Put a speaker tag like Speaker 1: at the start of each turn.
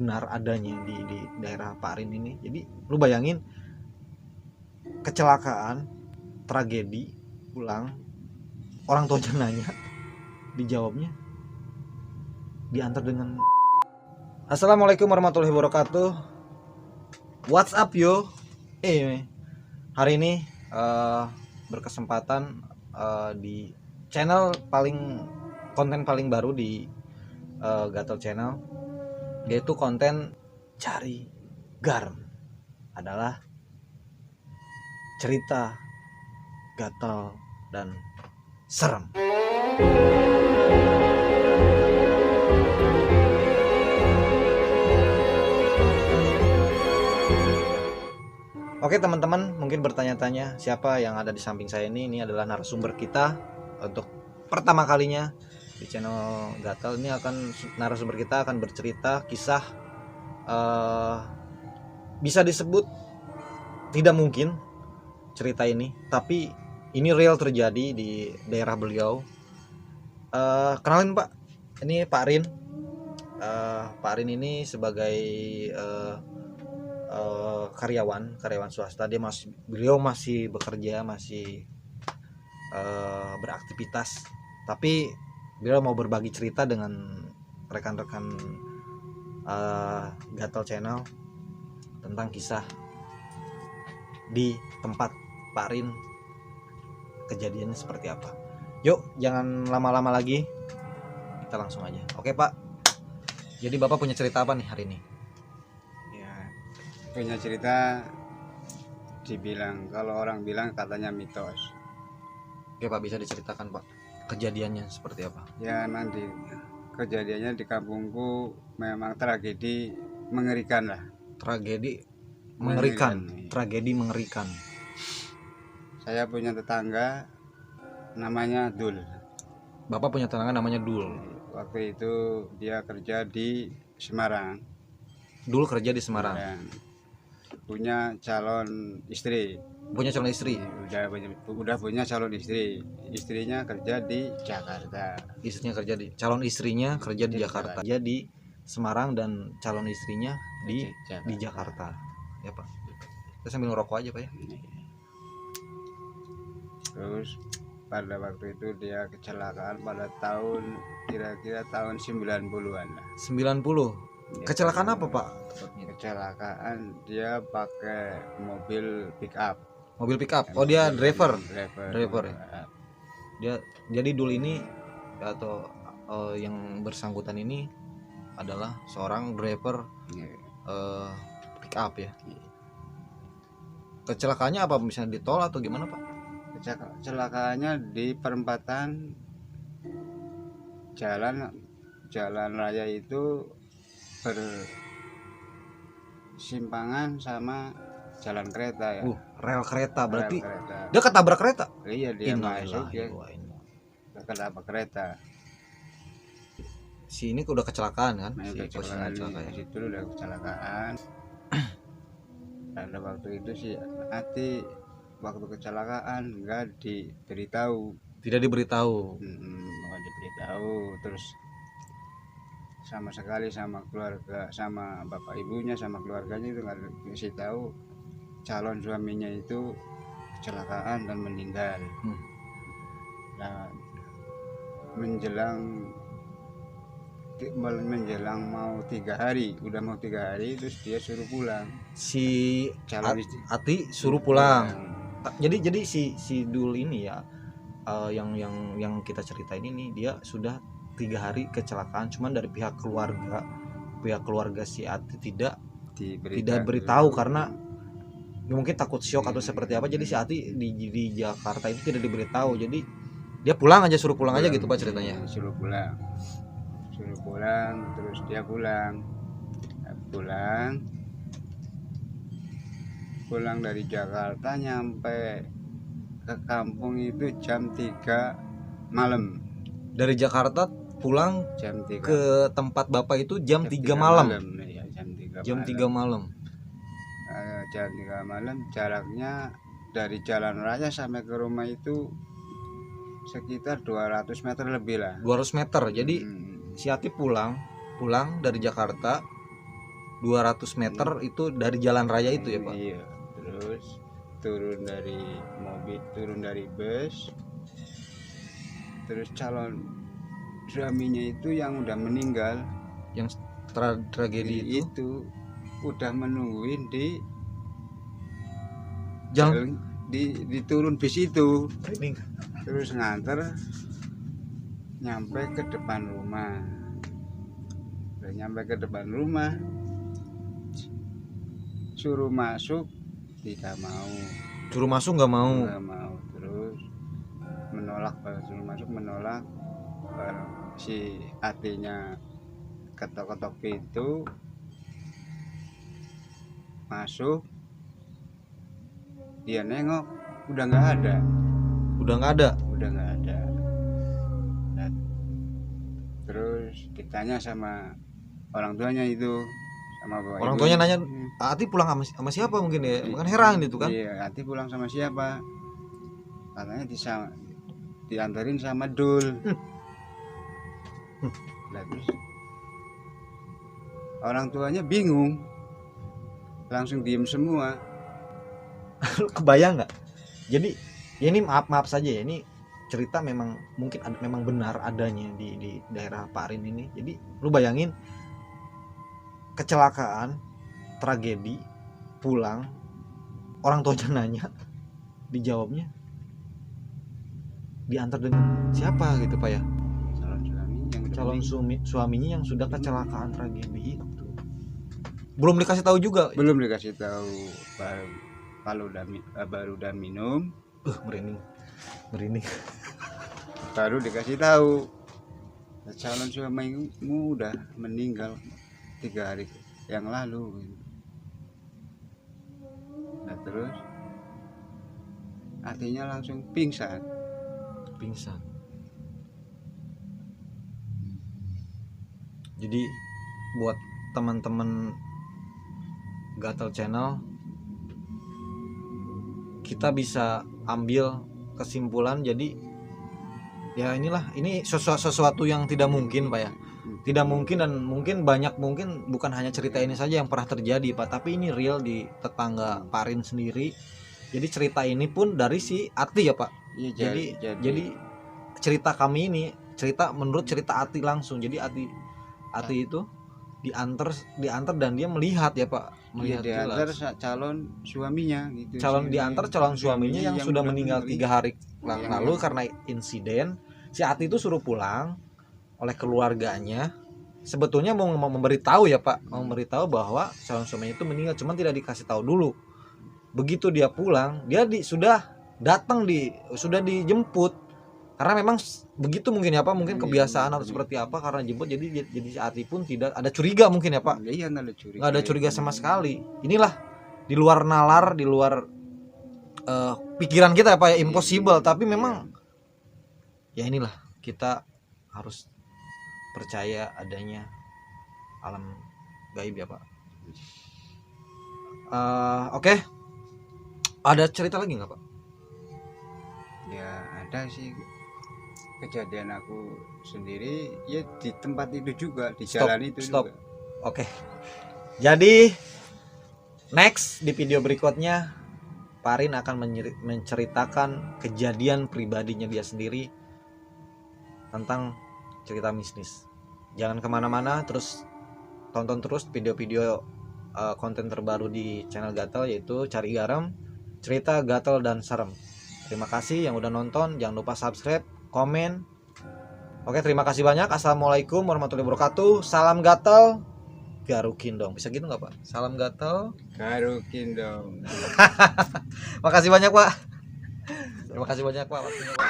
Speaker 1: benar adanya di daerah Pak Arin ini. Jadi lu bayangin, kecelakaan, tragedi, pulang, orang tua nanya, dijawabnya diantar dengan Assalamualaikum warahmatullahi wabarakatuh. What's up yo? Hari ini berkesempatan di channel konten paling baru di Gatel Channel, yaitu konten cari garam, adalah cerita gatal dan serem. Oke teman-teman, mungkin bertanya-tanya siapa yang ada di samping saya ini. Ini adalah narasumber kita untuk pertama kalinya di channel Gatel. Ini narasumber kita akan bercerita kisah bisa disebut tidak mungkin cerita ini, tapi ini real terjadi di daerah beliau. Kenalin Pak, ini Pak Arin. Pak Arin ini sebagai karyawan swasta. Beliau masih bekerja, masih beraktivitas, tapi beliau mau berbagi cerita dengan rekan-rekan Gatel Channel tentang kisah di tempat Pak Arin, kejadiannya seperti apa. Yuk, jangan lama-lama lagi, kita langsung aja. Oke Pak, jadi Bapak punya cerita apa nih hari ini?
Speaker 2: Punya cerita, kalau orang bilang katanya mitos.
Speaker 1: Oke Pak, bisa diceritakan Pak, kejadiannya seperti apa?
Speaker 2: Ya nanti kejadiannya di kampungku memang tragedi mengerikan lah.
Speaker 1: Tragedi mengerikan.
Speaker 2: Saya punya tetangga namanya Dul.
Speaker 1: Bapak punya tetangga namanya Dul.
Speaker 2: Waktu itu dia kerja di Semarang.
Speaker 1: Dul kerja di Semarang.
Speaker 2: Punya calon istri. Udah punya calon istri. Istrinya kerja di Jakarta.
Speaker 1: Calon istrinya kerja di Jakarta. Jadi Semarang dan calon istrinya di Jakarta. Ya Pak. Kita sambil ngerokok aja Pak ya.
Speaker 2: Terus pada waktu itu dia kecelakaan pada kira-kira tahun 90-an lah.
Speaker 1: 90. Kecelakaan apa Pak?
Speaker 2: Kecelakaan dia pakai mobil pick up.
Speaker 1: Oh, dia driver.
Speaker 2: Ya.
Speaker 1: Dia jadi Dul ini atau yang bersangkutan ini adalah seorang driver pick up ya. Kecelakaannya apa, misalnya di tol atau gimana Pak?
Speaker 2: Kecelakaannya di perempatan jalan raya itu bersimpangan sama jalan kereta ya.
Speaker 1: Rel kereta berarti. Dia ketabrak kereta.
Speaker 2: Iya, dia masuk ya. Ketabrak kereta.
Speaker 1: Si ini udah kecelakaan kan?
Speaker 2: Kecelakaan. Itu udah kecelakaan. Pada waktu itu sih waktu kecelakaan nggak diberitahu.
Speaker 1: Tidak diberitahu.
Speaker 2: Nggak diberitahu. Terus sama sekali sama keluarga, sama bapak ibunya, sama keluarganya itu nggak dikasih tahu calon suaminya itu kecelakaan dan meninggal. Nah, menjelang mau 3 hari, terus dia suruh pulang.
Speaker 1: Si Ati suruh pulang. Jadi si Dul ini ya, yang kita ceritain ini, dia sudah 3 hari kecelakaan, cuman dari pihak keluarga si Ati tidak beritahu karena mungkin takut syok atau seperti apa. Jadi si Ati di Jakarta itu tidak diberitahu. Jadi dia suruh pulang aja gitu Pak ceritanya.
Speaker 2: Suruh pulang, terus dia pulang dari Jakarta, nyampe ke kampung itu jam 3 malam.
Speaker 1: Dari Jakarta pulang
Speaker 2: jam 3.
Speaker 1: ke tempat Bapak itu jam 3 malam.
Speaker 2: Ya,
Speaker 1: jam 3 malam.
Speaker 2: Jam 3 malam, jaraknya dari jalan raya sampai ke rumah itu sekitar 200 meter lebih lah.
Speaker 1: 200 meter. Jadi si Ati pulang dari Jakarta 200 meter itu dari jalan raya itu ya Pak?
Speaker 2: Iya. Terus turun dari bus, terus calon suaminya itu yang udah meninggal,
Speaker 1: yang tragedi
Speaker 2: itu udah menungguin di
Speaker 1: jalan
Speaker 2: di turun bis itu,
Speaker 1: ini.
Speaker 2: terus nganter nyampe ke depan rumah. Udah nyampe ke depan rumah, suruh masuk tidak mau,
Speaker 1: Suruh masuk nggak mau.
Speaker 2: terus menolak, suruh masuk menolak. Si artinya ketok-ketok pintu, masuk, dia nengok udah nggak ada. Nah, terus ditanya sama orang tuanya itu, sama bapak
Speaker 1: Orang
Speaker 2: ibu.
Speaker 1: tuanya nanya, Ati pulang sama siapa mungkin ya? Bukan heran itu kan?
Speaker 2: Iya, Ati pulang sama siapa? Katanya diantarin sama Dul. Nah, terus orang tuanya bingung, langsung diem semua.
Speaker 1: Kebayang nggak? Jadi ya ini maaf saja ya, ini cerita memang mungkin memang benar adanya di daerah Parin ini. Jadi lu bayangin kecelakaan, tragedi, pulang, orang tuanya nanya, dijawabnya diantar dengan siapa gitu Pak ya? Calon suaminya yang sudah kecelakaan tragedi itu. Belum dikasih tahu juga.
Speaker 2: Belum dikasih tahu, baru udah minum.
Speaker 1: Merinding.
Speaker 2: Baru dikasih tahu, calon suamimu udah meninggal 3 hari yang lalu. Nah, terus artinya langsung pingsan.
Speaker 1: Jadi buat teman-teman Gatel Channel, kita bisa ambil kesimpulan. Jadi ya ini sesuatu yang tidak mungkin Pak ya. Tidak mungkin, dan mungkin bukan hanya cerita ini saja yang pernah terjadi Pak, tapi ini real di tetangga Parin sendiri. Jadi cerita ini pun dari si Ati ya Pak.
Speaker 2: Ya,
Speaker 1: jadi cerita kami ini menurut cerita Ati langsung. Jadi Ati itu diantar dan dia melihat ya Pak,
Speaker 2: diantar calon suaminya gitu.
Speaker 1: Diantar calon suaminya yang sudah meninggal 3 hari lalu karena insiden. Si Ati itu suruh pulang oleh keluarganya. Sebetulnya mau memberitahu ya Pak, memberitahu bahwa calon suaminya itu meninggal, cuman tidak dikasih tahu dulu. Begitu dia pulang, dia sudah dijemput. Karena memang begitu mungkin ya Pak, mungkin kebiasaan atau seperti apa, karena jemput jadi si Ati pun tidak ada curiga mungkin ya Pak.
Speaker 2: Iya,
Speaker 1: nggak ada curiga sama sekali. Inilah di luar nalar, di luar pikiran kita ya Pak ya, impossible. Tapi memang ya inilah, kita harus percaya adanya alam gaib ya Pak. Oke. Ada cerita lagi nggak Pak?
Speaker 2: Ya ada sih, kejadian aku sendiri ya di tempat itu juga, di jalan itu juga.
Speaker 1: Oke. Jadi next di video berikutnya Parin akan menceritakan kejadian pribadinya dia sendiri tentang cerita mistis. Jangan kemana-mana, terus tonton terus video-video konten terbaru di channel Gatel, yaitu Cari Garam, cerita gatel dan serem. Terima kasih yang udah nonton, jangan lupa subscribe, komen. Oke, terima kasih banyak. Assalamualaikum warahmatullahi wabarakatuh. Salam gatel, garukin dong. Bisa gitu nggak Pak? Salam gatel,
Speaker 2: garukin dong.
Speaker 1: Makasih banyak Pak. Terima kasih banyak Pak waktunya Pak.